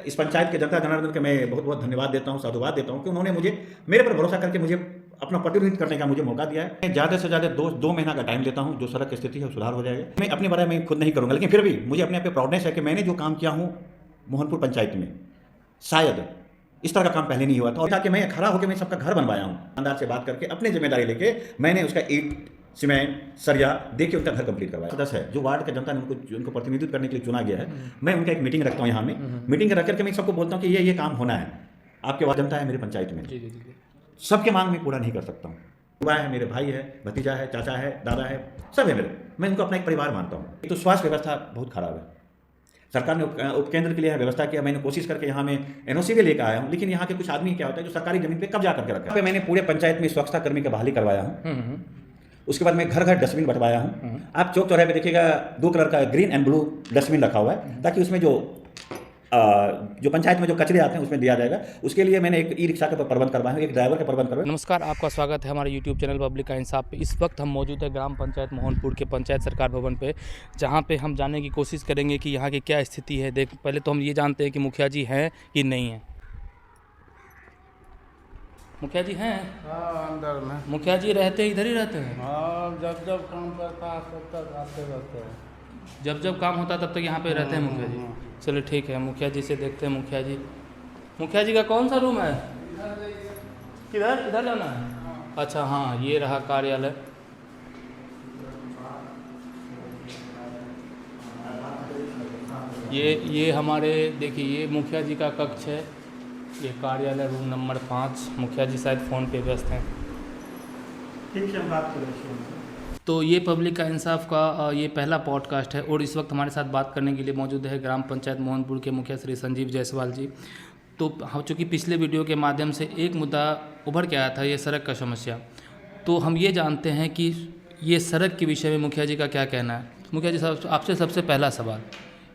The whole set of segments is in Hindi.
इस पंचायत के जनता जनार्दन के मैं बहुत बहुत धन्यवाद देता हूँ, साधुवाद देता हूँ कि उन्होंने मेरे पर भरोसा करके मुझे अपना प्रतिनिधित्व करने का मुझे मौका दिया है। मैं ज़्यादा से ज़्यादा 2 महीना का टाइम लेता हूँ, जो सड़क की स्थिति है सुधार हो जाएगा। मैं अपने बारे में खुद नहीं करूँगा, लेकिन फिर भी मुझे अपने आप पे प्राउडनेस है कि मैंने जो काम किया हूँ मोहनपुर पंचायत में, शायद इस तरह का काम पहले नहीं हुआ था। और ताकि मैं खड़ा होकर मैं सबका घर बनवाया हूँ, दुकानदार से बात करके अपनी जिम्मेदारी लेके मैंने उसका ईंट सीमेंट सरिया दे के उनका घर कंप्लीट करवाया। सदस्य है जो वार्ड के जनता ने उनको प्रतिनिधित्व करने के लिए चुना गया है, मैं उनका एक मीटिंग रखता हूँ यहाँ में। मीटिंग रख करके मैं सबको बोलता हूँ कि ये काम होना है, आपके वार्ड जनता है मेरी पंचायत में, सबके मांग में पूरा नहीं कर सकता हूँ। युवा है, मेरे भाई है, भतीजा है, चाचा है, दादा है, सब है मेरे, मैं उनको अपना एक परिवार मानता हूँ। तो स्वास्थ्य व्यवस्था बहुत खराब है। सरकार ने उपकेंद्र के लिए व्यवस्था किया, मैंने कोशिश करके यहाँ में एनओसी भी लेकर आया हूँ, लेकिन यहाँ के कुछ आदमी क्या होता है जो सरकारी जमीन पे कब्जा करके रखा है। मैंने पूरे पंचायत में स्वच्छता कर्मी का बहाली करवाया हूँ। उसके बाद मैं घर घर डस्टबिन बंटवाया हूँ। आप चौक चौराहे पे देखिएगा 2 कलर का ग्रीन एंड ब्लू डस्टबिन रखा हुआ है, ताकि उसमें जो पंचायत में जो कचरे आते हैं उसमें दिया जाएगा। उसके लिए मैंने एक ई रिक्शा का प्रबंध करवाया है, एक ड्राइवर का प्रबंध करवाया। नमस्कार, आपका स्वागत है हमारे YouTube चैनल पब्लिक का इंसाफ पे। इस वक्त हम मौजूद है ग्राम पंचायत मोहनपुर के पंचायत सरकार भवन पे, जहां पे हम जानने की कोशिश करेंगे कि यहाँ की क्या स्थिति है। पहले तो हम ये जानते हैं कि मुखिया जी हैं कि नहीं हैं। मुखिया जी हैं? हाँ, अंदर में। मुखिया जी रहते इधर ही रहते हैं? हाँ, जब जब काम करता है तब तक आते रहते हैं। जब जब काम होता तब तक यहाँ पे रहते हैं मुखिया जी? चलो ठीक है, मुखिया जी से देखते हैं। मुखिया जी का कौन सा रूम है? किधर इधर जाना है? अच्छा हाँ, ये रहा कार्यालय। ये हमारे देखिए, ये मुखिया जी का कक्ष है, ये कार्यालय रूम नंबर 5। मुखिया जी शायद फ़ोन पे व्यस्त हैं। ठीक है, हम बात करें। तो ये पब्लिक का इंसाफ का ये पहला पॉडकास्ट है, और इस वक्त हमारे साथ बात करने के लिए मौजूद है ग्राम पंचायत मोहनपुर के मुखिया श्री संजीव जायसवाल जी। तो चूँकि पिछले वीडियो के माध्यम से एक मुद्दा उभर के आया था, ये सड़क का समस्या, तो हम ये जानते हैं कि ये सड़क के विषय में मुखिया जी का क्या कहना है। मुखिया जी साहब, आपसे सबसे पहला सवाल,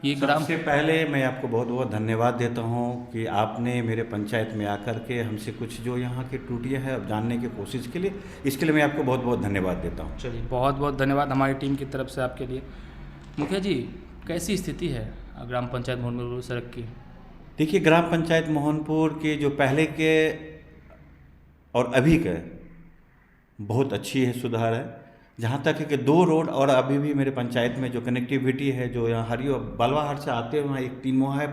ये सबसे पहले मैं आपको बहुत बहुत धन्यवाद देता हूँ कि आपने मेरे पंचायत में आकर के हमसे कुछ जो यहाँ की त्रुटियाँ हैं जानने की कोशिश के लिए, इसके लिए मैं आपको बहुत बहुत धन्यवाद देता हूँ। चलिए, बहुत बहुत धन्यवाद हमारी टीम की तरफ से आपके लिए। मुखिया जी, कैसी स्थिति है ग्राम पंचायत मोहनपुर सड़क की? देखिए, ग्राम पंचायत मोहनपुर के जो पहले के और अभी के बहुत अच्छी है, सुधार है। जहाँ तक है कि 2 रोड और अभी भी मेरे पंचायत में जो कनेक्टिविटी है, जो यहाँ हरियो बलवाहट से आते हैं, वहाँ एक 3 मोहा है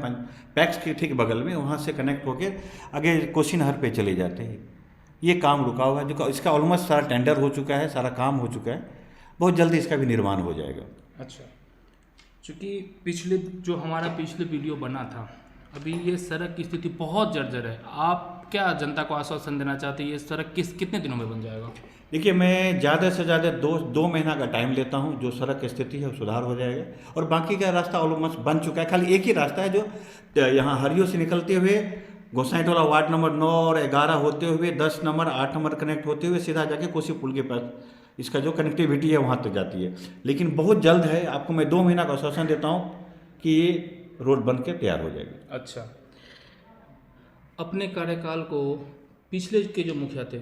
पैक्स के ठीक बगल में, वहाँ से कनेक्ट होकर आगे कोशिनहर पे चले जाते हैं। ये काम रुका हुआ है, जो इसका ऑलमोस्ट सारा टेंडर हो चुका है, सारा काम हो चुका है, बहुत जल्दी इसका भी निर्माण हो जाएगा। अच्छा, चूँकि जो हमारा पिछले वीडियो बना था, अभी ये सड़क की स्थिति बहुत जर्जर है। आप क्या जनता को आश्वासन देना चाहते हैं, ये सड़क कितने दिनों में बन जाएगा? देखिए, मैं ज़्यादा से ज़्यादा 2 महीना का टाइम लेता हूँ, जो सड़क की स्थिति है सुधार हो जाएगा, और बाकी का रास्ता ऑलमोस्ट बन चुका है। खाली एक ही रास्ता है जो यहाँ हरियो से निकलते हुए गोसाईटोला वार्ड नंबर 9 और 11 होते हुए 10 नंबर 8 नंबर कनेक्ट होते हुए सीधा जाके कोसी पुल के पास इसका जो कनेक्टिविटी है वहाँ तक जाती है। लेकिन बहुत जल्द है, आपको मैं 2 महीना का आश्वासन देता हूँ कि ये रोड बन के तैयार हो जाएगी। अच्छा, अपने कार्यकाल को पिछले के जो मुखिया थे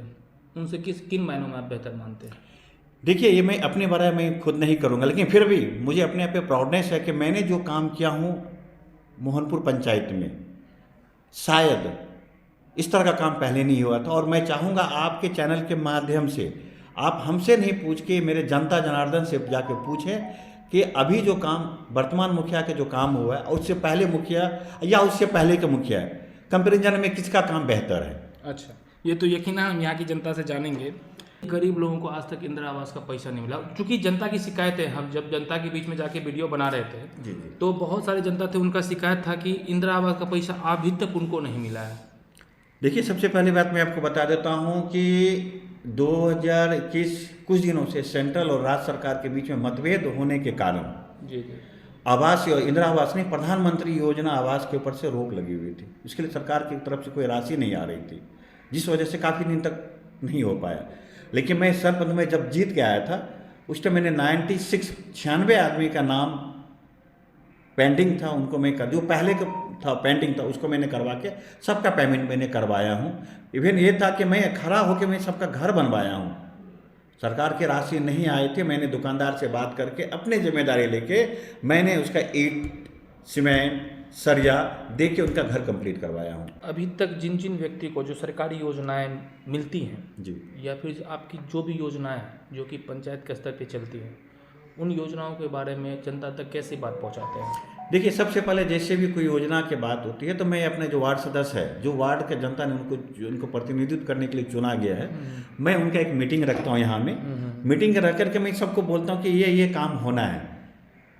उनसे किन मायनों में आप बेहतर मानते हैं? देखिए, ये मैं अपने बारे में खुद नहीं करूँगा, लेकिन फिर भी मुझे अपने आप पे प्राउडनेस है कि मैंने जो काम किया हूँ मोहनपुर पंचायत में, शायद इस तरह का काम पहले नहीं हुआ था। और मैं चाहूँगा आपके चैनल के माध्यम से आप हमसे नहीं पूछ के मेरे जनता जनार्दन से जाके पूछें कि अभी जो काम वर्तमान मुखिया के जो काम हुआ है और उससे पहले मुखिया या उससे पहले के मुखिया है, कंपेरिजन में किसका काम बेहतर है। अच्छा, ये तो यकीनन हम यहाँ की जनता से जानेंगे। गरीब लोगों को आज तक इंदिरा आवास का पैसा नहीं मिला, क्योंकि जनता की शिकायत है। हम जब जनता के बीच में जाके वीडियो बना रहे थे जी, तो बहुत सारे जनता थे, उनका शिकायत था कि इंदिरा आवास का पैसा अभी तक उनको नहीं मिला है। देखिए, सबसे पहली बात मैं आपको बता देता हूँ कि 2021 कुछ दिनों से सेंट्रल और राज्य सरकार के बीच में मतभेद होने के कारण जी आवास और इंदिरा आवास नहीं, प्रधानमंत्री योजना आवास के ऊपर से रोक लगी हुई थी। इसके लिए सरकार की तरफ से कोई राशि नहीं आ रही थी, जिस वजह से काफ़ी दिन तक नहीं हो पाया। लेकिन मैं सरपंच में जब जीत के आया था, उस टाइम मैंने 96 आदमी का नाम पेंडिंग था, उनको मैं जो पहले का था पेंडिंग था उसको मैंने करवा के सबका पेमेंट मैंने करवाया हूँ। इवन ये था कि मैं खड़ा होकर मैं सबका घर बनवाया हूँ। सरकार की राशि नहीं आई थी, मैंने दुकानदार से बात करके अपनी जिम्मेदारी लेके मैंने उसका ईंट सीमेंट सरिया दे के उनका घर कंप्लीट करवाया हूँ। अभी तक जिन जिन व्यक्ति को जो सरकारी योजनाएं मिलती हैं जी, या फिर आपकी जो भी योजनाएं हैं जो कि पंचायत के स्तर पे चलती हैं, उन योजनाओं के बारे में जनता तक कैसी बात पहुंचाते हैं? देखिए, सबसे पहले जैसे भी कोई योजना की बात होती है तो मैं अपने जो वार्ड सदस्य है, जो वार्ड के जनता ने उनको प्रतिनिधित्व करने के लिए चुना गया है, मैं उनका एक मीटिंग रखता हूँ यहाँ में। मीटिंग रख करके मैं सबको बोलता हूँ कि ये काम होना है,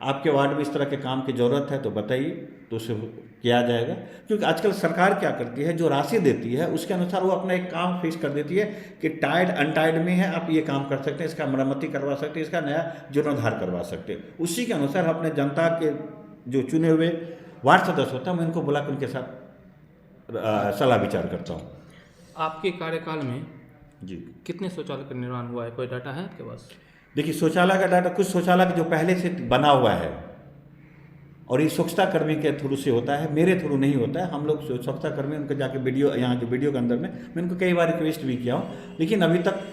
आपके वार्ड में इस तरह के काम की ज़रूरत है तो बताइए, तो उसे किया जाएगा। क्योंकि आजकल सरकार क्या करती है, जो राशि देती है उसके अनुसार वो अपना एक काम फिक्स कर देती है कि टाइड अनटाइड में है, आप ये काम कर सकते हैं, इसका मरम्मती करवा सकते हैं, इसका नया जीर्णोद्धार करवा सकते हैं। उसी के अनुसार अपने जनता के जो चुने हुए वार्ड सदस्य होता है, मैं उनको बुला कर उनके साथ सलाह विचार करता हूँ। आपके कार्यकाल में जी, कितने शौचालय का निर्माण हुआ है, कोई डाटा है आपके पास? देखिए, शौचालय का डाटा, कुछ शौचालय जो पहले से बना हुआ है और ये स्वच्छता कर्मी के थ्रू से होता है, मेरे थ्रू नहीं होता है। हम लोग स्वच्छता कर्मी उनको जाके वीडियो, यहाँ के वीडियो के अंदर में मैं उनको कई बार रिक्वेस्ट भी किया हूँ, लेकिन अभी तक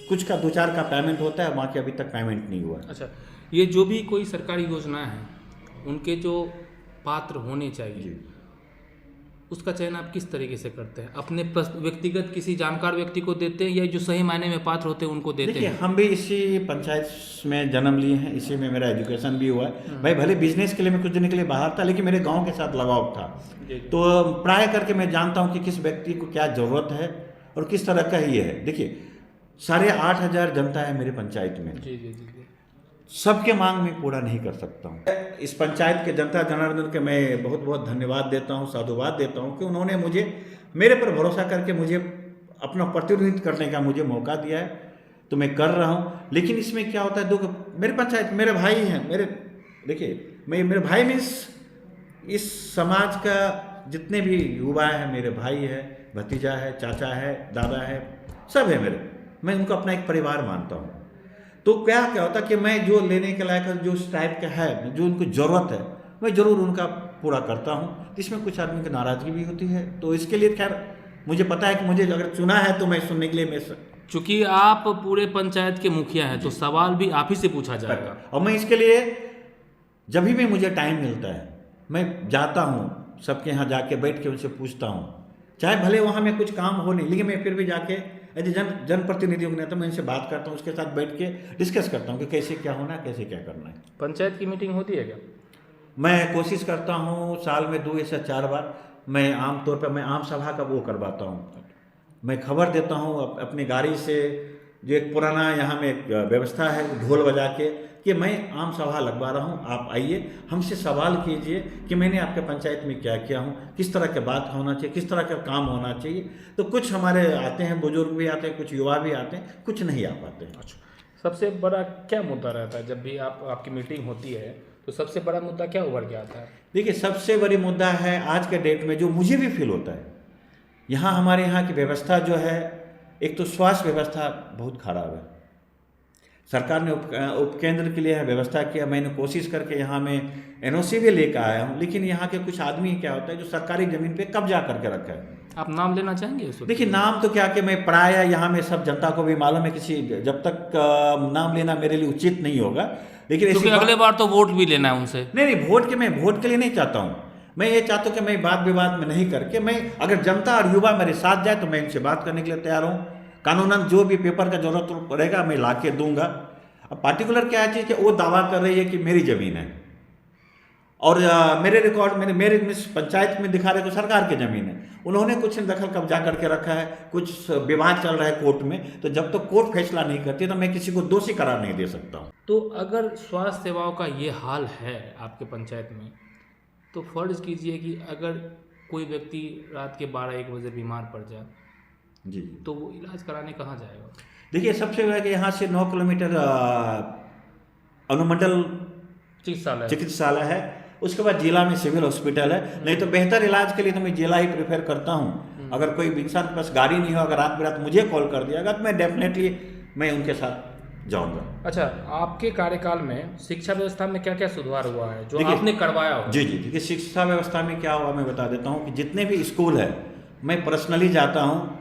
कुछ का 2-4 का पेमेंट होता है, वहाँ के अभी तक पेमेंट नहीं हुआ है। अच्छा, ये जो भी कोई सरकारी योजना है उनके जो पात्र होने चाहिए उसका चयन आप किस तरीके से करते हैं? अपने व्यक्तिगत किसी जानकार व्यक्ति को देते हैं या जो सही मायने में पात्र होते हैं उनको देते देखिए, हैं? हम भी इसी पंचायत में जन्म लिए हैं, इसी में मेरा एजुकेशन भी हुआ है। भाई भले बिजनेस के लिए मैं कुछ दिन के लिए बाहर था, लेकिन मेरे गांव के साथ लगाव था, तो प्राय करके मैं जानता हूं कि किस व्यक्ति को क्या ज़रूरत है और किस तरह का ये है। देखिए, 8,500 जनता है मेरे पंचायत में, जी जी जी। सबके मांग में पूरा नहीं कर सकता हूँ। इस पंचायत के जनता जनार्दन के मैं बहुत बहुत धन्यवाद देता हूँ, साधुवाद देता हूँ कि उन्होंने मेरे पर भरोसा करके मुझे अपना प्रतिनिधित्व करने का मुझे मौका दिया है, तो मैं कर रहा हूँ। लेकिन इसमें क्या होता है, मेरे पंचायत मेरे भाई हैं, देखिए, मेरे भाई मीन्स इस समाज का जितने भी युवा हैं मेरे भाई है, भतीजा है, चाचा है, दादा है, सब है मेरे। मैं उनको अपना एक परिवार मानता हूँ। तो क्या होता है कि मैं जो लेने के लायक जो उस टाइप का है, जो उनको ज़रूरत है, मैं ज़रूर उनका पूरा करता हूँ। इसमें कुछ आदमी की नाराज़गी भी होती है, तो इसके लिए खैर मुझे पता है कि मुझे अगर चुना है तो मैं सुनने के लिए मैं चूँकि आप पूरे पंचायत के मुखिया हैं तो सवाल भी आप ही से पूछा जाएगा। और मैं इसके लिए जब भी मैं मुझे टाइम मिलता है मैं जाता हूँ, सबके यहाँ जाके बैठ के उनसे पूछता हूँ, चाहे भले वहाँ में कुछ काम हो नहीं, लेकिन मैं फिर भी जाके यदि जनप्रतिनिधियों के नेता मैं इनसे बात करता हूँ, उसके साथ बैठ के डिस्कस करता हूँ कि कैसे क्या होना है, कैसे क्या करना है। पंचायत की मीटिंग होती है क्या? मैं कोशिश करता हूँ साल में 2 या 4 बार। मैं आमतौर पर मैं आम सभा का वो करवाता हूँ, मैं खबर देता हूँ अपनी गाड़ी से, जो एक पुराना यहाँ में एक व्यवस्था है ढोल बजा के कि मैं आम सभा लगवा रहा हूँ, आप आइए, हमसे सवाल कीजिए कि मैंने आपके पंचायत में क्या किया हूँ, किस तरह के बात होना चाहिए, किस तरह का काम होना चाहिए। तो कुछ हमारे आते हैं, बुजुर्ग भी आते हैं, कुछ युवा भी आते हैं, कुछ नहीं आ पाते हैं। अच्छा, सबसे बड़ा क्या मुद्दा रहता है जब भी आपकी मीटिंग होती है, तो सबसे बड़ा मुद्दा क्या उभर के आता है? देखिए, सबसे बड़ी मुद्दा है आज के डेट में जो मुझे भी फील होता है, यहाँ हमारे यहाँ की व्यवस्था जो है, एक तो स्वास्थ्य व्यवस्था बहुत खराब है। सरकार ने उपकेंद्र के लिए व्यवस्था किया, मैंने कोशिश करके यहाँ में NOC भी लेकर आया हूँ, लेकिन यहाँ के कुछ आदमी क्या होता है जो सरकारी ज़मीन पे कब्जा करके रखा है। आप नाम लेना चाहेंगे? देखिए, नाम तो क्या कि मैं प्राय यहाँ में सब जनता को भी मालूम है, किसी जब तक नाम लेना मेरे लिए उचित नहीं होगा, लेकिन क्योंकि अगले बार तो वोट भी लेना है उनसे। नहीं, मैं वोट के लिए नहीं चाहता हूँ। मैं ये चाहता हूँ कि मैं बात विवाद में नहीं करके, मैं अगर जनता और युवा मेरे साथ जाए तो मैं इनसे बात करने के लिए तैयार हूँ। कानूनन जो भी पेपर का जरूरत पड़ेगा मैं ला के दूंगा। अब पार्टिकुलर क्या है कि वो दावा कर रही है कि मेरी ज़मीन है और मेरे रिकॉर्ड मेरे पंचायत में दिखा रहे तो सरकार की ज़मीन है। उन्होंने कुछ दखल कब्जा करके रखा है, कुछ विवाद चल रहा है कोर्ट में, तो जब तक तो कोर्ट फैसला नहीं करती तो मैं किसी को दोषी करार नहीं दे सकता हूँ। तो अगर स्वास्थ्य सेवाओं का ये हाल है आपके पंचायत में, तो फर्ज कीजिए कि अगर कोई व्यक्ति रात के 12-1 बजे बीमार पड़ जाए जी, तो वो इलाज कराने कहाँ जाएगा? देखिए, सबसे पहले कि यहाँ से 9 किलोमीटर अनुमंडल चिकित्सालय है, उसके बाद जिला में सिविल हॉस्पिटल है। नहीं तो बेहतर इलाज के लिए तो मैं जिला ही प्रेफर करता हूँ। अगर कोई इंसान के पास गाड़ी नहीं हो, अगर रात बिरात मुझे कॉल कर दिया तो मैं डेफिनेटली मैं उनके साथ जाऊँगा। अच्छा, आपके कार्यकाल में शिक्षा व्यवस्था में क्या क्या सुधार हुआ है जो आपने करवाया हो? जी, देखिए, शिक्षा व्यवस्था में क्या हुआ मैं बता देता हूँ कि जितने भी स्कूल है मैं पर्सनली जाता हूँ,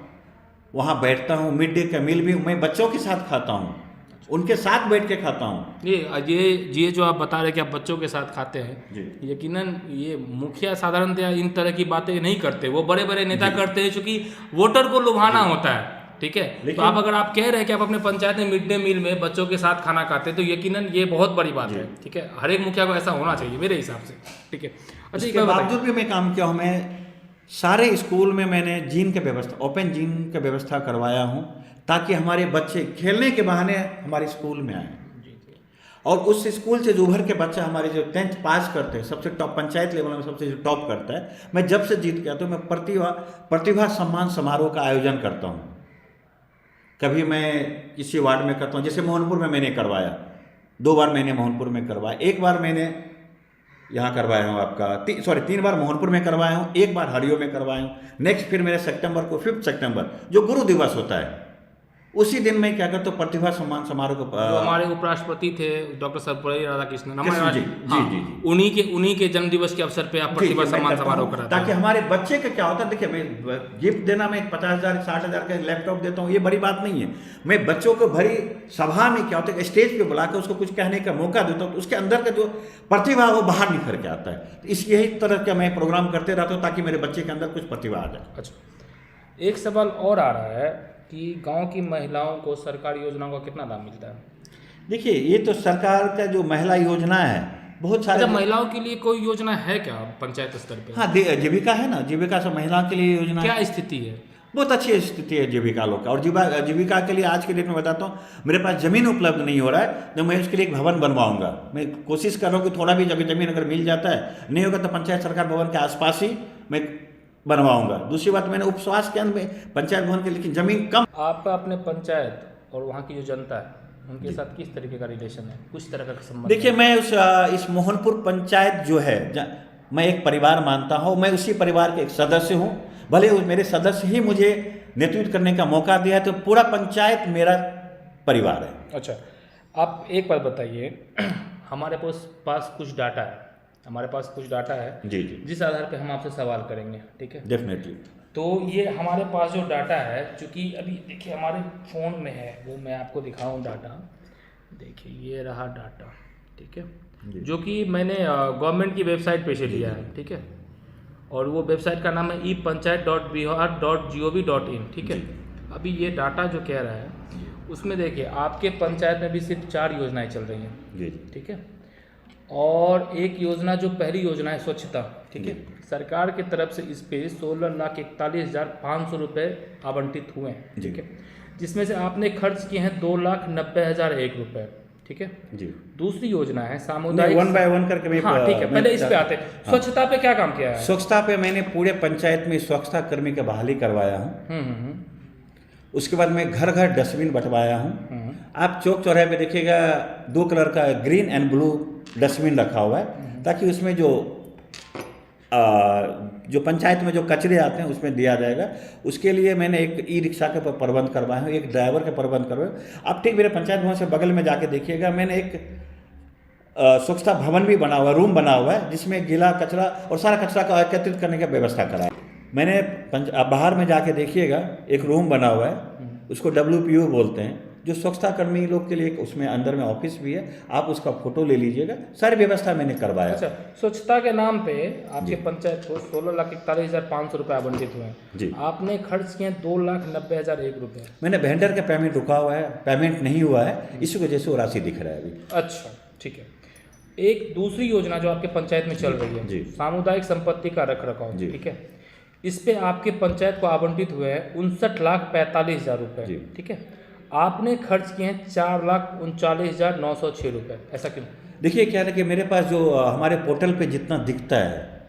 वहाँ बैठता हूँ, मिड डे का मील भी मैं बच्चों के साथ खाता हूँ। उनके साथ बैठ के खाता हूँ। ये जो आप बता रहे कि आप बच्चों के साथ खाते हैं, जी। यकीनन ये मुखिया साधारणतया इन तरह की बातें नहीं करते, वो बड़े बड़े नेता करते हैं क्योंकि वोटर को लुभाना होता है, ठीक है। तो लेकिन- अगर आप कह रहे हैं कि आप अपने पंचायत में मिड डे मील में बच्चों के साथ खाना खाते हैं तो यकीनन ये बहुत बड़ी बात है, ठीक है। हर एक मुखिया को ऐसा होना चाहिए मेरे हिसाब से, ठीक है। अच्छा, इसके बावजूद भी मैं काम किया हूँ। मैं सारे स्कूल में मैंने जिम के व्यवस्था, ओपन जिम की व्यवस्था करवाया हूँ ताकि हमारे बच्चे खेलने के बहाने हमारे स्कूल में आए। और उस स्कूल से जो उभर के बच्चा हमारे जो 10th पास करते हैं, सबसे टॉप पंचायत लेवल में सबसे जो टॉप करता है, मैं जब से जीत गया तो मैं प्रतिभा सम्मान समारोह का आयोजन करता हूँ। कभी मैं किसी वार्ड में करता हूँ, जैसे मोहनपुर में मैंने करवाया, 2 बार मैंने मोहनपुर में करवाया, 1 बार मैंने यहाँ करवाया हूँ आपका 3 बार मोहनपुर में करवाया हूँ, 1 बार हरियो में करवाया हूँ। नेक्स्ट फिर मेरे सितंबर को 5 सितंबर जो गुरु दिवस होता है, उसी दिन मैं क्या करता हूँ प्रतिभा सम्मान समारोह को जो हमारे उपराष्ट्रपति थे डॉक्टर सर्वपल्ली राधाकृष्णन, जी, उन्हीं के जन्म दिवस के अवसर पे आप प्रतिभा सम्मान समारोह कराते ताकि हमारे बच्चे का क्या होता है। देखिए, मैं गिफ्ट देना, मैं 50,000 60,000 का लैपटॉप देता हूँ, ये बड़ी बात नहीं है। मैं बच्चों को भरी सभा में क्या होता है, स्टेज पे बुला कर उसको कुछ कहने का मौका देता हूँ, तो उसके अंदर का जो प्रतिभा वो बाहर निखर के आता है। तो इस यही तरह का मैं प्रोग्राम करते रहता हूँ ताकि मेरे बच्चे के अंदर कुछ प्रतिभा आ जाए। अच्छा, एक सवाल और आ रहा है कि गांव की महिलाओं को सरकारी योजनाओं का कितना लाभ मिलता है? देखिए, ये तो सरकार का जो महिला योजना है, बहुत सारे अच्छा, महिलाओं के लिए कोई योजना है क्या पंचायत स्तर पे? हाँ, जीविका है ना, जीविका से महिलाओं के लिए योजना क्या स्थिति है? बहुत अच्छी स्थिति है जीविका लोग का। और जीविका के लिए आज के डेट में बताता हूँ, मेरे पास ज़मीन उपलब्ध नहीं हो रहा है, तो मैं उसके लिए एक भवन बनवाऊंगा। मैं कोशिश कर रहा हूँ कि थोड़ा भी जगह ज़मीन अगर मिल जाता है, नहीं होगा तो पंचायत सरकार भवन के आसपास ही मैं बनवाऊंगा। दूसरी बात, मैंने उपस्वास्थ्य केंद्र में पंचायत भवन के, लेकिन ज़मीन कम। आपका अपने पंचायत और वहाँ की जो जनता है उनके साथ किस तरीके का रिलेशन है, कुछ तरह का संबंध? देखिए, मैं इस मोहनपुर पंचायत जो है, मैं एक परिवार मानता हूँ। मैं उसी परिवार के एक सदस्य हूँ। भले वो मेरे सदस्य ही मुझे नेतृत्व करने का मौका दिया है, तो पूरा पंचायत मेरा परिवार है। अच्छा, आप एक बात बताइए, हमारे पास कुछ डाटा है, जी। जिस आधार पे हम आपसे सवाल करेंगे, ठीक है? डेफिनेटली। तो ये हमारे पास जो डाटा है, चूँकि अभी देखिए हमारे फ़ोन में है, वो मैं आपको दिखाऊं डाटा। देखिए, ये रहा डाटा, ठीक है, जो कि मैंने गवर्नमेंट की वेबसाइट पे से लिया है, ठीक है। और वो वेबसाइट का नाम है epanchayat.bihar.gov.in, ठीक है। अभी ये डाटा जो कह रहा है, उसमें देखिए आपके पंचायत में भी सिर्फ 4 योजनाएं चल रही हैं, जी। ठीक है। और एक योजना, जो पहली योजना है स्वच्छता, ठीक है, सरकार की तरफ से इस पे 16,41,500 रुपये आवंटित हुए हैं, ठीक है, जिसमें से आपने खर्च किए हैं 2,90,001 रुपये, ठीक है जी। दूसरी योजना है सामुदायिक, 1 बाय 1 करके मैं, हाँ ठीक है, पहले इस पे आते हैं। स्वच्छता पे क्या काम किया है? स्वच्छता पे मैंने पूरे पंचायत में स्वच्छता कर्मी का बहाली करवाया हूँ। उसके बाद मैं घर घर डस्टबिन बंटवाया हूँ। आप चौक चौराहे पे देखिएगा 2 कलर का ग्रीन एंड ब्लू डस्टबिन रखा हुआ है, ताकि उसमें जो पंचायत में जो कचरे आते हैं उसमें दिया जाएगा। उसके लिए मैंने एक ई-रिक्शा का प्रबंध करवाया हूँ, एक ड्राइवर का प्रबंध करवाया। आप ठीक मेरे पंचायत भवन से बगल में जाके देखिएगा, मैंने एक स्वच्छता भवन भी बना हुआ, रूम बना हुआ है, जिसमें गीला कचरा और सारा कचरा का एकत्रित करने की व्यवस्था करा है मैंने। आप बाहर में जाके देखिएगा, एक रूम बना हुआ है, उसको WPO बोलते हैं, जो स्वच्छता कर्मी लोग के लिए उसमें अंदर में ऑफिस भी है। आप उसका फोटो ले लीजिएगा, सारी व्यवस्था मैंने करवाया। अच्छा, स्वच्छता के नाम पे आपके पंचायत को 16,41,500 रुपये आवंटित हुए हैं जी। आपने खर्च किए 2,90,001 रुपये। मैंने वेंडर का पेमेंट रुका हुआ है, पेमेंट नहीं हुआ है, इसी वजह से वो राशि दिख रहा है अभी। अच्छा, ठीक है। एक दूसरी योजना जो आपके पंचायत में चल रही है, जी। सामुदायिक संपत्ति का रख रखाव, जी। ठीक है, इस पे आपके पंचायत को आवंटित हुए हैं 59,45,000 रुपये, जी। ठीक है। आपने खर्च किए हैं 4,39,906 रुपये, ऐसा क्यों? देखिए, क्या है कि मेरे पास जो हमारे पोर्टल पे जितना दिखता है,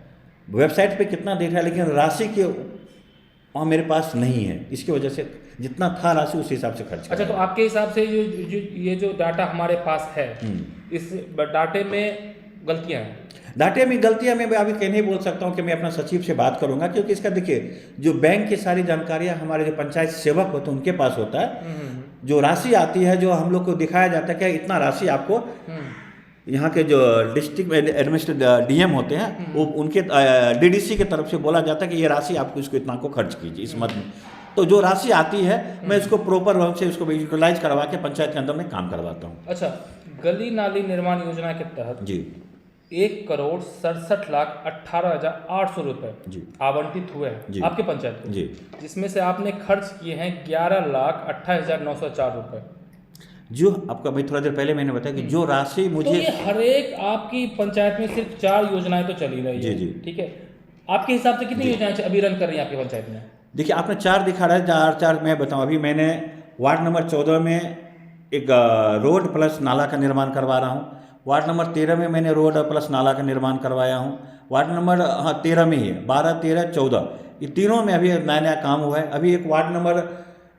वेबसाइट पे कितना दिख रहा है, लेकिन राशि के वहाँ मेरे पास नहीं है। इसकी वजह से जितना था राशि उस हिसाब से खर्च। अच्छा, तो आपके हिसाब से ये जो डाटा हमारे पास है, इस डाटे में गलतियाँ हैं? डाटे में गलतियाँ मैं अभी कहीं नहीं बोल सकता हूँ कि मैं अपना सचिव से बात करूंगा, क्योंकि इसका देखिए, जो बैंक की सारी जानकारियाँ हमारे जो पंचायत सेवक होते हैं उनके पास होता है। जो राशि आती है, जो हम लोग को दिखाया जाता है कि इतना राशि आपको, यहाँ के जो डिस्ट्रिक्ट एडमिनिस्ट्रेटिव DM होते हैं, वो उनके DDC की तरफ से बोला जाता है कि ये राशि आपको इसको इतना को खर्च कीजिए इस मद में। तो जो राशि आती है मैं उसको प्रॉपर रूप से उसको यूटिलाइज करवा के पंचायत के अंदर मैं काम करवाता हूँ। अच्छा, गली नाली निर्माण योजना के तहत जी 1,67,18,800 रुपए जी आवंटित हुए हैं जी। आपके पंचायत को, जी। जिसमें से आपने खर्च किए हैं 11,28,904 रुपए। जो आपका मैं थोड़ा देर पहले मैंने बताया कि जो राशि तो मुझे ये हर एक आपकी पंचायत में सिर्फ 4 योजनाएं तो चली रही है। जी, जी। ठीक है, आपके हिसाब से कितनी योजनाएं अभी रन कर रही हैं आपकी पंचायत में? देखिए आपने 4 दिखा रहा है, 4 मैं बताऊं, अभी मैंने वार्ड नंबर 14 में एक रोड प्लस नाला का निर्माण करवा रहा हूँ। वार्ड नंबर 13 में मैंने रोड प्लस नाला का निर्माण करवाया हूँ। वार्ड नंबर 13 में ही है, 12, 13, 14 ये तीनों में अभी नया नया काम हुआ है। अभी एक वार्ड नंबर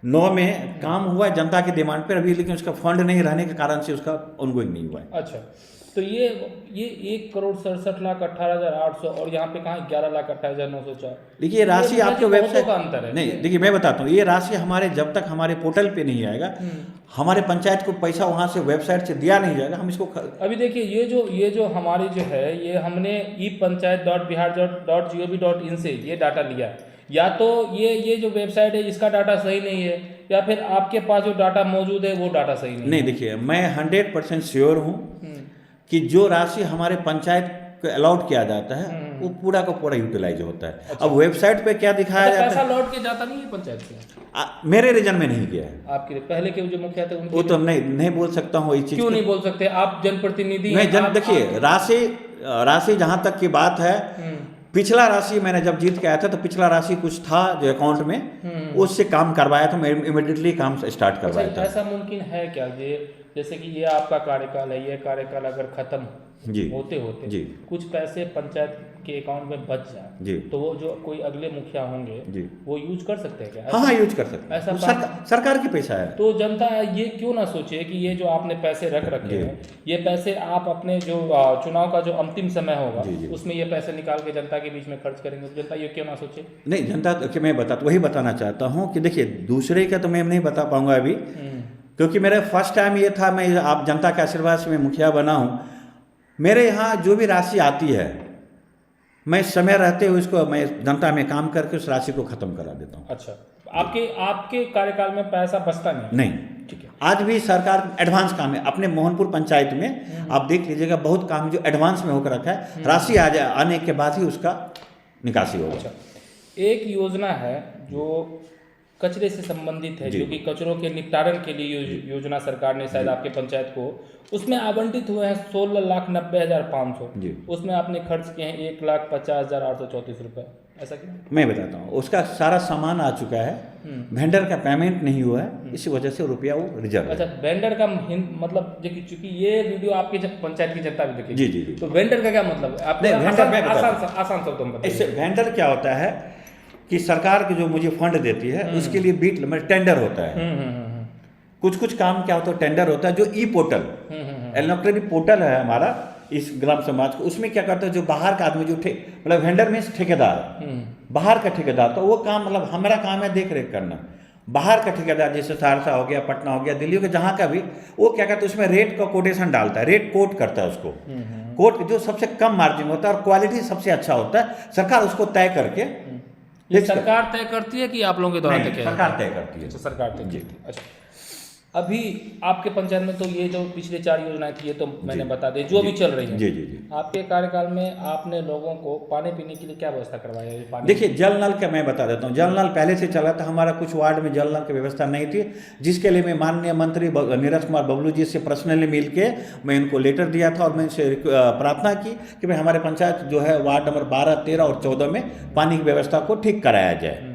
9 में काम हुआ है जनता की डिमांड पर अभी, लेकिन उसका फंड नहीं रहने के कारण से उसका ऑनगोइंग नहीं हुआ है। अच्छा, तो ये 1,67,18,800 और यहाँ पे कहाँ 11,28,904। देखिए ये राशि आपके वेबसाइट का अंतर है। नहीं, देखिए मैं बताता हूँ, ये राशि हमारे जब तक हमारे पोर्टल पे नहीं आएगा, हमारे पंचायत को पैसा वहाँ से वेबसाइट से दिया नहीं जाएगा, हम इसको अभी देखिए ये जो हमारी जो है, ये हमने epanchayat.bihar.gov.in से ये डाटा लिया है। या तो ये जो वेबसाइट है इसका डाटा सही नहीं है, या फिर आपके पास जो डाटा मौजूद है वो डाटा सही नहीं नहीं। देखिए मैं 100% श्योर हूँ कि जो राशि हमारे पंचायत को अलॉट किया जाता है वो पूरा का पूरा यूटिलाइज होता है। अच्छा। अब वेबसाइट पे क्या दिखाया अच्छा, जाता पैसा है, लौट के जाता नहीं है पंचायत से? मेरे रीजन में नहीं गया है। आपके पहले के जो मुखिया थे उनके वो तो नहीं बोल सकता हूँ ये चीज। क्यों नहीं बोल सकते? आप जनप्रतिनिधि नहीं, हैं, देखिए राशि जहाँ तक की बात है, पिछला राशि मैंने जब जीत के आया था तो पिछला राशि कुछ था जो अकाउंट में, उससे काम करवाया था, मैं इमिडिएटली काम स्टार्ट करवाया था। ऐसा मुमकिन है क्या जैसे कि ये आपका कार्यकाल है, ये कार्यकाल अगर खत्म जी होते होते जी कुछ पैसे पंचायत के अकाउंट में बच जाए जी, तो वो जो कोई अगले मुखिया होंगे जी वो यूज कर सकते हैं क्या? हाँ यूज कर सकते हैं, ऐसा सरकार की पैसा है। तो जनता ये क्यों ना सोचे कि ये जो आपने पैसे रख रखे हैं, ये पैसे आप अपने जो चुनाव का जो अंतिम समय होगा उसमें ये पैसे निकाल के जनता के बीच में खर्च करेंगे, तो जनता ये क्यों ना सोचे? नहीं, जनता कि मैं वही बताना चाहता हूँ कि देखिए दूसरे का तो मैं नहीं बता पाऊंगा अभी, क्योंकि मेरा फर्स्ट टाइम ये था, मैं आप जनता के आशीर्वाद से मैं मुखिया बना हूँ। मेरे यहाँ जो भी राशि आती है मैं समय रहते हुए उसको मैं जनता में काम करके उस राशि को खत्म करा देता हूँ। अच्छा, आपके कार्यकाल में पैसा बचता नहीं? ठीक है। आज भी सरकार एडवांस काम है अपने मोहनपुर पंचायत में, आप देख लीजिएगा बहुत काम जो एडवांस में होकर रखा है, राशि आने के बाद ही उसका निकासी होगा। अच्छा, एक योजना है जो कचरे से संबंधित है, जो कि कचरों के निपटारण के लिए योजना सरकार ने शायद आपके पंचायत को, उसमें आवंटित हुए हैं 16,90,500। उसमें आपने खर्च किए हैं 1,50,834 रुपए। ऐसा क्यों? मैं बताता हूँ, उसका सारा सामान आ चुका है, वेंडर का पेमेंट नहीं हुआ है, इसी वजह से रुपया वो रिजर्व। अच्छा, वेंडर का मतलब देखिए, चूंकि ये वीडियो आपकी पंचायत की जनता भी देखेगी, जी, तो वेंडर का क्या मतलब है? आपने आसान शब्दों में इससे वेंडर क्या होता है कि सरकार की जो मुझे फंड देती है उसके लिए मतलब टेंडर होता है। कुछ काम क्या होता है, टेंडर होता है, जो ई पोर्टल इलेक्ट्रॉनिक पोर्टल है हमारा इस ग्राम समाज को, उसमें क्या करता है जो बाहर का आदमी जो मतलब वेंडर में ठेकेदार, बाहर का ठेकेदार, तो वो काम मतलब हमारा काम है देख रेख करना। बाहर का ठेकेदार जैसे सहरसा हो गया, पटना हो गया, दिल्ली हो गया, जहाँ का भी, वो क्या करता है उसमें रेट का कोटेशन डालता है, रेट कोट करता है उसको, कोट जो सबसे कम मार्जिन होता है और क्वालिटी सबसे अच्छा होता है, सरकार उसको तय करके सरकार तय करती है कि आप लोगों के द्वारा तय किया? सरकार तय करती है। सरकार तय करती है। अच्छा, अभी आपके पंचायत में तो ये जो पिछले 4 योजनाएं थी ये तो मैंने बता दी, जो भी चल रही है। जी। आपके कार्यकाल में आपने लोगों को पानी पीने के लिए क्या व्यवस्था करवाई है? देखिए जल नल का मैं बता देता हूँ, जल नल पहले से चला था, हमारा कुछ वार्ड में जल नल की व्यवस्था नहीं थी, जिसके लिए मैं माननीय मंत्री नीरज कुमार बबलू जी से पर्सनली मिल के मैं इनको लेटर दिया था और मैं इनसे प्रार्थना की कि भाई हमारे पंचायत जो है वार्ड नंबर 12, 13 और 14 में पानी की व्यवस्था को ठीक कराया जाए।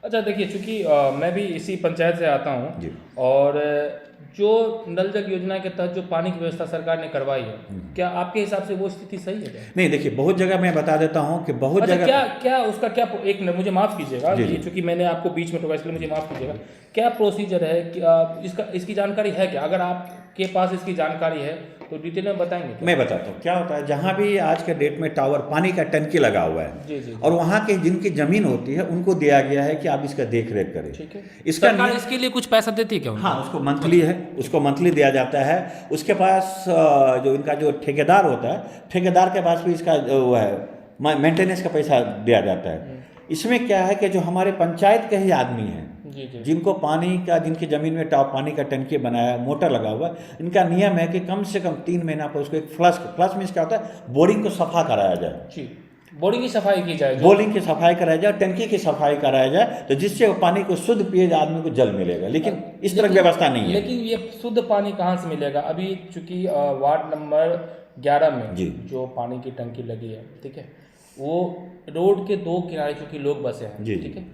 अच्छा, देखिए चूँकि मैं भी इसी पंचायत से आता हूँ और जो नल जल योजना के तहत जो पानी की व्यवस्था सरकार ने करवाई है, क्या आपके हिसाब से वो स्थिति सही है क्या? नहीं, देखिए बहुत जगह मैं बता देता हूँ कि बहुत जगह क्या उसका क्या एक मुझे माफ़ कीजिएगा क्योंकि मैंने आपको बीच में टोका, इसलिए मुझे माफ़ कीजिएगा, क्या प्रोसीजर है, इसकी जानकारी है क्या? अगर आपके पास इसकी जानकारी है तो डिटेल में बताएंगे क्या? मैं बताता हूँ क्या होता है। जहाँ भी आज के डेट में टावर पानी का टंकी लगा हुआ है जी। और वहाँ के जिनकी जमीन होती है उनको दिया गया है कि आप इसका देख रेख करें। ठीक है, इसका इसके लिए कुछ पैसा देती है क्या? हाँ, उसको मंथली है, उसको मंथली दिया जाता है। उसके पास जो इनका जो ठेकेदार होता है, ठेकेदार के पास भी इसका वो है मेंटेनेंस का पैसा दिया जाता है। इसमें क्या है कि जो हमारे पंचायत के ही आदमी हैं जी जी। जिनको पानी का, जिनकी ज़मीन में टॉप पानी का टंकी बनाया, मोटर लगा हुआ, इनका नियम है कि कम से कम 3 महीना पर उसको एक फ्लश मीन्स क्या होता है, बोरिंग को सफा कराया जाए, जी, बोरिंग की सफाई की जाए, बोरिंग की सफाई कराया जाए, टंकी की सफाई कराया जाए, तो जिससे वो पानी को शुद्ध पिए आदमी को जल मिलेगा। लेकिन इस तरह की व्यवस्था नहीं है। लेकिन ये शुद्ध पानी कहाँ से मिलेगा? अभी चूंकि वार्ड नंबर 11 में जी। जो पानी की टंकी लगी है, ठीक है, वो रोड के 2 किनारे चूंकि लोग बसे हैं, जी, ठीक है,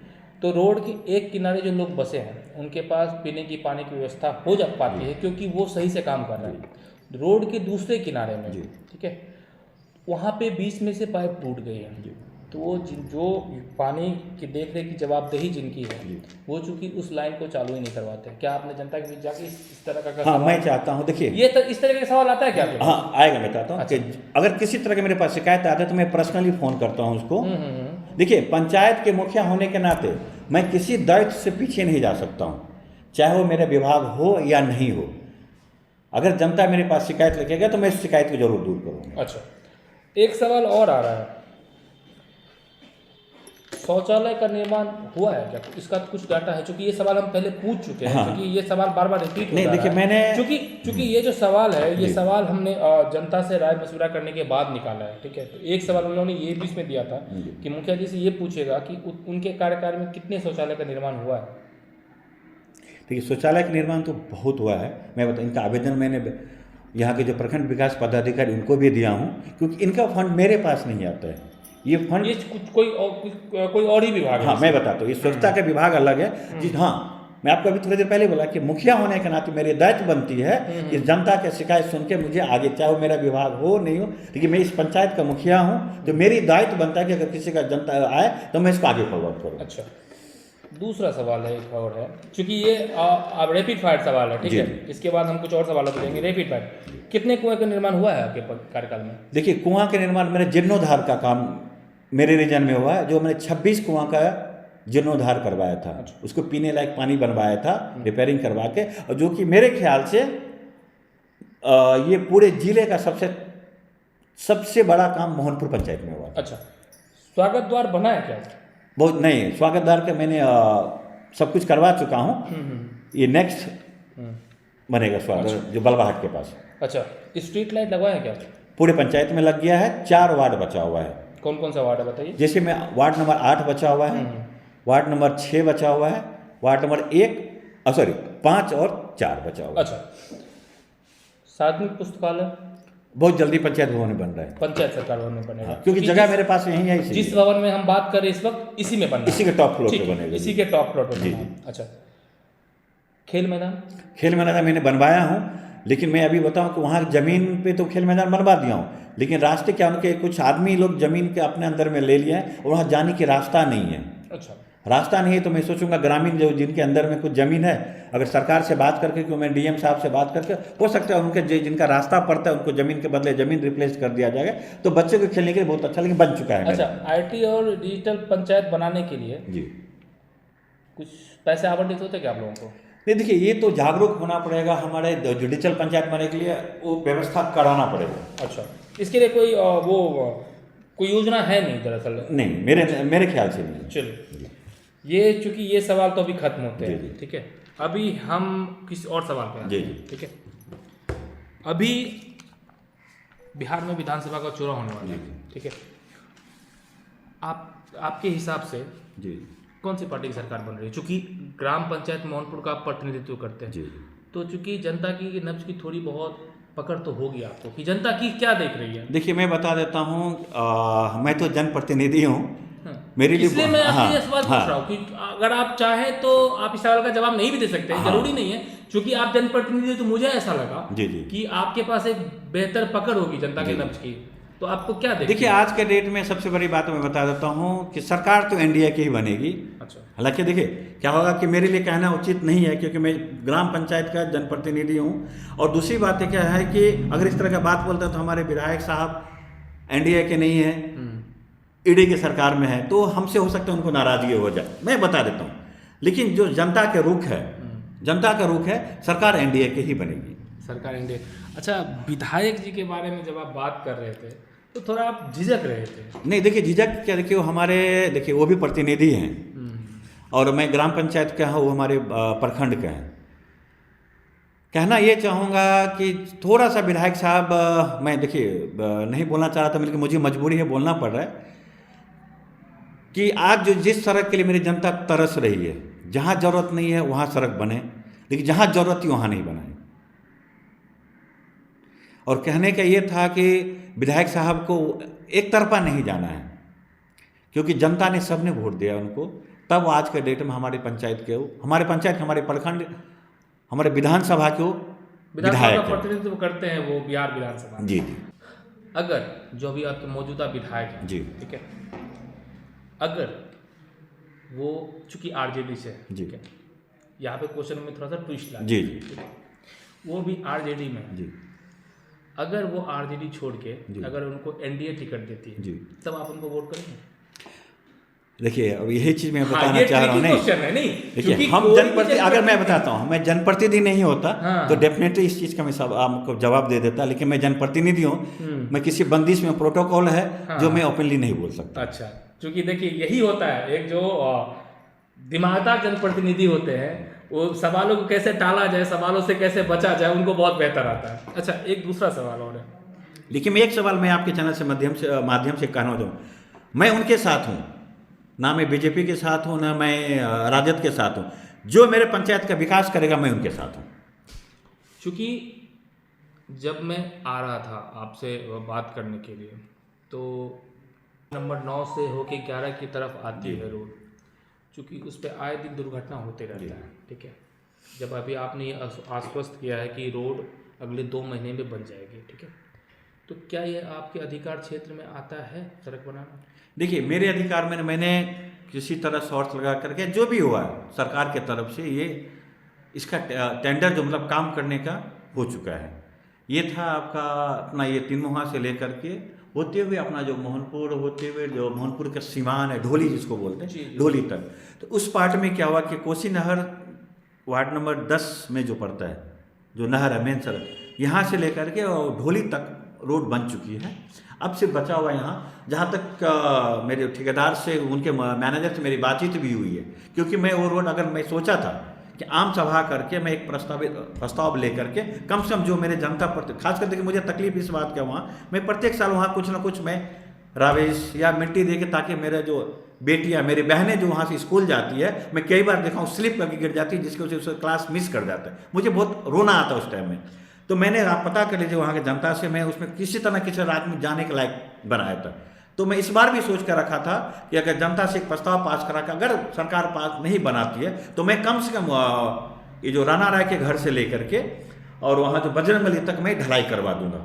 तो रोड के एक किनारे जो लोग बसे हैं उनके पास पीने की पानी की व्यवस्था हो जा पाती है, क्योंकि वो सही से काम कर रहे हैं। रोड के दूसरे किनारे में, जी। ठीक है, वहाँ पे बीच में से पाइप टूट गई है, तो वो जो पानी की देख रेख की जवाबदेही जिनकी है, वो चूंकि उस लाइन को चालू ही नहीं करवाते। क्या आपने जनता के बीच जाके इस तरह का हाँ, सवाल- मैं चाहता हूँ, देखिए ये इस तरह का सवाल आता है क्या आपके पास? हाँ आएगा, मैं चाहता हूँ कि अगर किसी तरह के मेरे पास शिकायत आता है तो मैं पर्सनली फ़ोन करता हूँ उसको। देखिए, पंचायत के मुखिया होने के नाते मैं किसी दायित्व से पीछे नहीं जा सकता हूँ, चाहे वो मेरा विभाग हो या नहीं हो। अगर जनता मेरे पास शिकायत लिखेगा तो मैं इस शिकायत को जरूर दूर करूँगा। अच्छा, एक सवाल और आ रहा है, शौचालय का निर्माण हुआ है क्या? इसका कुछ डाटा है? क्योंकि ये सवाल हम पहले पूछ चुके हैं, हाँ। क्योंकि ये सवाल बार बार रिपीट नहीं, होता देखिए, है। मैंने क्योंकि ये जो सवाल है, ये जी। सवाल हमने जनता से राय मशविरा करने के बाद निकाला है, ठीक है। तो एक सवाल उन्होंने ये बीच में दिया था जी। कि मुखिया जी से ये पूछेगा कि उनके कार्यकाल में कितने शौचालय का निर्माण हुआ है। देखिए, शौचालय का निर्माण तो बहुत हुआ है। मैं बता, इनका आवेदन मैंने यहाँ के जो प्रखंड विकास पदाधिकारी उनको भी दिया हूँ, क्योंकि इनका फंड मेरे पास नहीं आता है। ये फंड ये कोई और ही विभाग है। हाँ, मैं बताता हूँ, ये स्वच्छता का विभाग अलग है जी। हाँ, मैं आपको अभी थोड़ी देर पहले बोला कि मुखिया होने के नाते मेरी दायित्व बनती है कि जनता की शिकायत सुन के मुझे आगे, चाहे वो मेरा विभाग हो नहीं हो, लेकिन मैं इस पंचायत का मुखिया हूँ, तो मेरी दायित्व बनता है कि अगर किसी का जनता आए तो मैं इसको आगे फॉरवर्ड करूँ। अच्छा, दूसरा सवाल है, एक और है, क्योंकि ये अब रैपिड फायर सवाल है, ठीक जी। है, इसके बाद हम कुछ और सवालों पर जाएंगे। रैपिड फायर, कितने कुएं का निर्माण हुआ है आपके कार्यकाल में? देखिए, कुआं के निर्माण, मेरे जीर्णोद्धार का काम मेरे रीजन में हुआ है, जो मैंने 26 कुआं का जीर्णोद्धार करवाया था। उसको पीने लायक पानी बनवाया था, रिपेयरिंग करवा के, और जो कि मेरे ख्याल से ये पूरे जिले का सबसे बड़ा काम मोहनपुर पंचायत में हुआ। अच्छा, स्वागत द्वार बना है क्या? बहुत नहीं, स्वागत द्वार का मैंने सब कुछ करवा चुका हूँ। ये नेक्स्ट बनेगा स्वागत, जो बलवाहट के पास। अच्छा, स्ट्रीट लाइट लगवाए हैं क्या? पूरे पंचायत में लग गया है। 4 वार्ड बचा हुआ है। कौन कौन सा वार्ड है बताइए? जैसे में वार्ड नंबर 8 बचा हुआ है, वार्ड नंबर 6 बचा हुआ है, वार्ड नंबर 5 और 4 बचा हुआ है। अच्छा, सार्वजनिक पुस्तकालय बहुत जल्दी पंचायत भवन में बन रहा है। पंचायत सरकार भवन में बनेगा, क्योंकि जगह मेरे पास यही है, जिस इसीलिए भवन में हम बात कर रहे हैं इस वक्त, इसी में बनना है। इसी के टॉप फ्लोर ठीक पे है, बनेगा। इसी के टॉप फ्लोर पे जी, बनना है। अच्छा, खेल मैदान? खेल मैदान मैंने बनवाया हूँ, लेकिन मैं अभी बताऊँ कि वहाँ ज़मीन पे तो खेल मैदान बनवा दिया हूँ, लेकिन रास्ते क्या, उनके कुछ आदमी लोग ज़मीन के अपने अंदर में ले लिए हैं और वहाँ जाने की रास्ता नहीं है। अच्छा, रास्ता नहीं है, तो मैं सोचूंगा ग्रामीण जो जिनके अंदर में कुछ ज़मीन है, अगर सरकार से बात करके, क्यों मैं डीएम साहब से बात करके, हो सकता है उनके जिनका रास्ता पड़ता है उनको ज़मीन के बदले ज़मीन रिप्लेस कर दिया जाएगा, तो बच्चे को खेलने के लिए बहुत अच्छा, लेकिन बन चुका है। अच्छा, आईटी और डिजिटल पंचायत बनाने के लिए जी, कुछ पैसे आवंटित होते क्या आप लोगों को? नहीं, देखिए, ये तो जागरूक होना पड़ेगा, हमारे डिजिटल पंचायत बनाने के लिए वो व्यवस्था कराना पड़ेगा। अच्छा, इसके लिए कोई योजना है नहीं दरअसल? नहीं, मेरे ख्याल से नहीं। चलिए, ये चूंकि ये सवाल तो अभी खत्म होते जी, हैं, जी। ठीक है, अभी हम किसी और सवाल पे आते जी, हैं, जी। ठीक है। अभी बिहार में विधानसभा का चुनाव होने वाला है, जी। ठीक है, आपके हिसाब से जी, कौन सी पार्टी की सरकार बन रही है? चूंकि ग्राम पंचायत मोहनपुर का आप प्रतिनिधित्व करते हैं, जी। तो चूंकि जनता की नब्ज की थोड़ी बहुत पकड़ तो होगी आपको कि जनता की क्या देख रही है। देखिए, मैं बता देता हूँ, मैं तो जनप्रतिनिधि हूँ। मेरे लिए इसलिए मैं आपसे हाँ, ये सवाल पूछ हाँ। रहा हूँ कि अगर आप चाहें तो आप इस सवाल का जवाब नहीं भी दे सकते हैं, हाँ। जरूरी नहीं है। क्योंकि आप जनप्रतिनिधि, तो मुझे ऐसा लगा जी, जी। कि आपके पास एक बेहतर पकड़ होगी जनता के जी, जी। नब्ज की, तो आपको क्या देखिए, आज के डेट में सबसे बड़ी बात मैं बता देता हूँ कि सरकार तो एनडीए की ही बनेगी। अच्छा, हालांकि देखिए, क्या होगा कि मेरे लिए कहना उचित नहीं है, क्योंकि मैं ग्राम पंचायत का जनप्रतिनिधि हूँ। और दूसरी बात क्या है कि अगर इस तरह का बात बोलते हैं तो हमारे विधायक साहब एनडीए के नहीं है, ईडी की सरकार में है, तो हमसे हो सकता है उनको नाराजगी हो जाए, मैं बता देता हूँ। लेकिन जो जनता के रुख है, जनता का रुख है, सरकार एनडीए की ही बनेगी। सरकार एनडीए। अच्छा, विधायक जी के बारे में जब आप बात कर रहे थे तो थोड़ा आप झिझक रहे थे। नहीं, देखिए, झिझक क्या, देखिए वो हमारे, देखिए वो भी प्रतिनिधि हैं, और मैं ग्राम पंचायत का हूँ, वो हमारे प्रखंड के हैं। कहना ये चाहूँगा कि थोड़ा सा विधायक साहब, मैं देखिए नहीं बोलना चाह रहा था, लेकिन मुझे मजबूरी है, बोलना पड़ रहा है कि आज जो जिस सड़क के लिए मेरी जनता तरस रही है, जहाँ ज़रूरत नहीं है वहाँ सड़क बने, लेकिन जहाँ ज़रूरत थी वहाँ नहीं बनाए। और कहने का ये था कि विधायक साहब को एक तरफा नहीं जाना है, क्योंकि जनता ने सबने वोट दिया उनको, तब आज के डेट में हमारे पंचायत के, हमारे प्रखंड, हमारे विधानसभा के विधायक का प्रतिनिधित्व करते हैं वो बिहार विधानसभा। जी जी। अगर जो अभी आपके मौजूदा विधायक हैं, जी ठीक है, अगर वो चूंकि आरजेडी से है, जी। ठीक है, यहाँ पे क्वेश्चन में थोड़ा सा ट्विस्ट ला जी जी। वो भी आरजेडी में है। जी अगर वो आरजेडी छोड़ के जी। अगर उनको एनडीए टिकट देती है जी। तब आप उनको वोट करेंगे? देखिए, अब यही चीज़ मैं हाँ, बताना ये चाह रहा हूँ। tricky question है, नहीं देखिए, हम जनप्रति, अगर मैं बताता हूँ, मैं जनप्रतिनिधि नहीं होता हाँ। तो डेफिनेटली इस चीज़ का मैं सब आपको जवाब दे देता, लेकिन मैं जनप्रतिनिधि हूँ, मैं किसी बंदिश में प्रोटोकॉल है जो मैं ओपनली नहीं बोल सकता। अच्छा, क्योंकि देखिए यही होता है, एक जो दिमागदार जनप्रतिनिधि होते हैं वो सवालों को कैसे टाला जाए, सवालों से कैसे बचा जाए, उनको बहुत बेहतर आता है। अच्छा, एक दूसरा सवाल और है, लेकिन मैं एक सवाल मैं आपके चैनल से माध्यम से कहना चाहूँ, मैं उनके साथ हूँ, ना मैं बीजेपी के साथ हूँ, ना मैं राजद के साथ हूँ। जो मेरे पंचायत का विकास करेगा मैं उनके साथ हूँ। क्योंकि जब मैं आ रहा था आपसे बात करने के लिए, तो नंबर 9 से होके 11 की तरफ आती है रोड, क्योंकि उस पर आए दिन दुर्घटना होते रहता है, ठीक है। जब अभी आपने ये आश्वस्त किया है कि रोड अगले 2 महीने में बन जाएगी, ठीक है, तो क्या ये आपके अधिकार क्षेत्र में आता है सड़क बनाना? देखिए, मेरे अधिकार में मैंने किसी तरह शॉर्ट्स लगा करके जो भी हुआ सरकार के तरफ से, ये इसका टेंडर जो मतलब काम करने का हो चुका है। ये था आपका अपना ये 3 मुहा से लेकर के होते हुए अपना जो मोहनपुर होते हुए जो मोहनपुर का सीमान है, ढोली जिसको बोलते हैं, ढोली तक। तो उस पार्ट में क्या हुआ कि कोसी नहर वार्ड नंबर 10 में जो पड़ता है, जो नहर है मेन सड़क, यहाँ से लेकर के और ढोली तक रोड बन चुकी है। अब सिर्फ बचा हुआ यहाँ, जहाँ तक मेरे ठेकेदार से, उनके मैनेजर से मेरी बातचीत भी हुई है, क्योंकि मैं वो रोड, अगर मैं सोचा था कि आम सभा करके मैं एक प्रस्ताव लेकर के कम से कम जो मेरे जनता पर, खास करके मुझे तकलीफ इस बात का, वहाँ मैं प्रत्येक साल वहाँ कुछ ना कुछ मैं रावेश या मिट्टी दे के, ताकि मेरे जो बेटियाँ, मेरी बहनें जो वहाँ से स्कूल जाती है, मैं कई बार देखा हूँ स्लिप करके गिर जाती है, जिसकी वजह से क्लास मिस कर जाता है। मुझे बहुत रोना आता है उस टाइम में। तो मैंने, आप पता कर लीजिए वहाँ की जनता से, मैं उसमें किसी तरह किसी रात में जाने के लायक बनाया था। तो मैं इस बार भी सोच कर रखा था कि अगर जनता से एक प्रस्ताव पास करा कर अगर सरकार पास नहीं बनाती है तो मैं कम से कम ये जो राणा राय के घर से लेकर के और वहाँ जो बजरंगबली तक मैं ढलाई करवा दूंगा।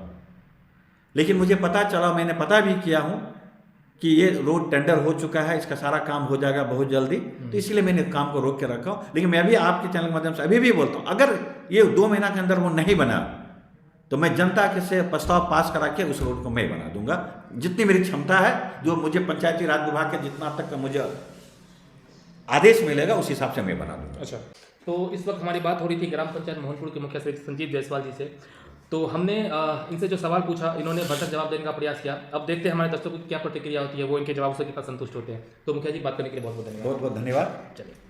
लेकिन मुझे पता चला, मैंने पता भी किया हूँ कि ये रोड टेंडर हो चुका है, इसका सारा काम हो जाएगा बहुत जल्दी, तो इसलिए मैंने काम को रोक के रखा हूँ। लेकिन मैं अभी आपके चैनल के माध्यम से अभी भी बोलता हूँ, अगर ये 2 महीना के अंदर वो नहीं बना तो मैं जनता के से प्रस्ताव पास करा के उस रोड को मैं बना दूंगा, जितनी मेरी क्षमता है, जो मुझे पंचायती राज विभाग के जितना तक का मुझे आदेश मिलेगा उस हिसाब से मैं बना दूंगा। अच्छा, तो इस वक्त हमारी बात हो रही थी ग्राम पंचायत मोहनपुर के मुखिया श्री संजीव जायसवाल जी से। तो हमने इनसे जो सवाल पूछा, इन्होंने भरसक जवाब देने का प्रयास किया। अब देखते हैं हमारे दर्शकों की क्या प्रतिक्रिया होती है, वो इनके जवाब से कितना संतुष्ट होते हैं। तो मुखिया जी, बात करने के लिए बहुत बहुत धन्यवाद। बहुत बहुत धन्यवाद। चलिए।